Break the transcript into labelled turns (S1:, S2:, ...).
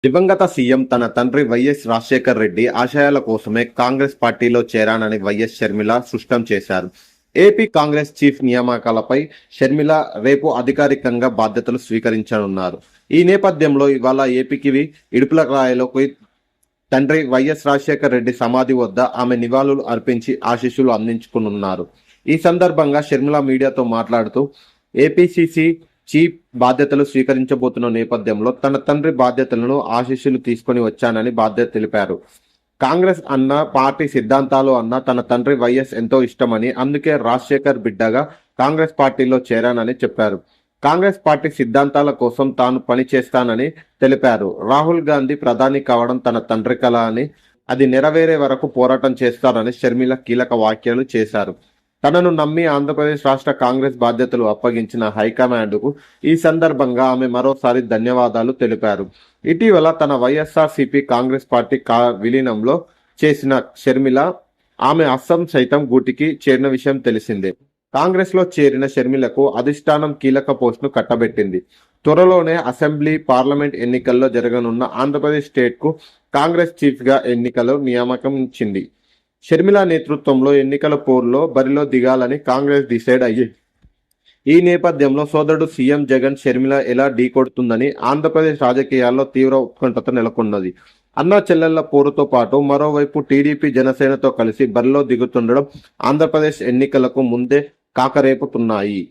S1: దివంగత సీఎం తన తండ్రి వైఎస్ రాజశేఖర్ రెడ్డి ఆశయాల కోసమే కాంగ్రెస్ పార్టీలో చేరానని వైఎస్ షర్మిల స్పష్టం చేశారు. ఏపీ కాంగ్రెస్ చీఫ్ నియామకాలపై షర్మిల రేపు అధికారికంగా బాధ్యతలు స్వీకరించనున్నారు. ఈ నేపథ్యంలో ఇవాళ ఏపీకి ఇడుపులరాయలోకి తండ్రి వైఎస్ రాజశేఖర్ రెడ్డి సమాధి వద్ద ఆమె నివాళులు అర్పించి ఆశీస్సులు అందించుకున్నారు. ఈ సందర్భంగా షర్మిల మీడియాతో మాట్లాడుతూ ఏపీసీసీ చీఫ్ బాధ్యతలు స్వీకరించబోతున్న నేపథ్యంలో తన తండ్రి బాధ్యతలను ఆశీస్సులు తీసుకొని వచ్చానని బాధ్యత తెలిపారు. కాంగ్రెస్ అన్న పార్టీ సిద్ధాంతాలు అన్న తన తండ్రి వైఎస్ ఎంతో ఇష్టమని, అందుకే రాజశేఖర్ బిడ్డగా కాంగ్రెస్ పార్టీలో చేరానని చెప్పారు. కాంగ్రెస్ పార్టీ సిద్ధాంతాల కోసం తాను పనిచేస్తానని తెలిపారు. రాహుల్ గాంధీ ప్రధాని కావడం తన తండ్రి కల అని, అది నెరవేరే వరకు పోరాటం చేస్తారని షర్మిల కీలక వ్యాఖ్యలు చేశారు. తనను నమ్మి ఆంధ్రప్రదేశ్ రాష్ట్ర కాంగ్రెస్ బాధ్యతలు అప్పగించిన హైకమాండ్కు ఈ సందర్భంగా ఆమె మరోసారి ధన్యవాదాలు తెలిపారు. ఇటీవల తన వైఎస్ఆర్సీపీ కాంగ్రెస్ పార్టీ విలీనంలో చేసిన షర్మిల ఆమె అస్సాం సైతం గూటికి చేరిన విషయం తెలిసిందే. కాంగ్రెస్ లో చేరిన షర్మిలకు అధిష్టానం కీలక పోస్టును కట్టబెట్టింది. త్వరలోనే అసెంబ్లీ, పార్లమెంట్ ఎన్నికల్లో జరగనున్న ఆంధ్రప్రదేశ్ స్టేట్ కు కాంగ్రెస్ చీఫ్ గా ఎన్నికలు నియామకం ఇచ్చింది. షర్మిల నేతృత్వంలో ఎన్నికల పోరులో బరిలో దిగాలని కాంగ్రెస్ డిసైడ్ అయ్యింది. ఈ నేపథ్యంలో సోదరుడు సీఎం జగన్ షర్మిల ఎలా ఢీకొడుతుందని ఆంధ్రప్రదేశ్ రాజకీయాల్లో తీవ్ర ఉత్కంఠత నెలకొన్నది. అన్నా చెల్లెళ్ల పోరుతో పాటు మరోవైపు టీడీపీ, జనసేనతో కలిసి బరిలో దిగుతుండడం ఆంధ్రప్రదేశ్ ఎన్నికలకు ముందే కాకరేపుతున్నాయి.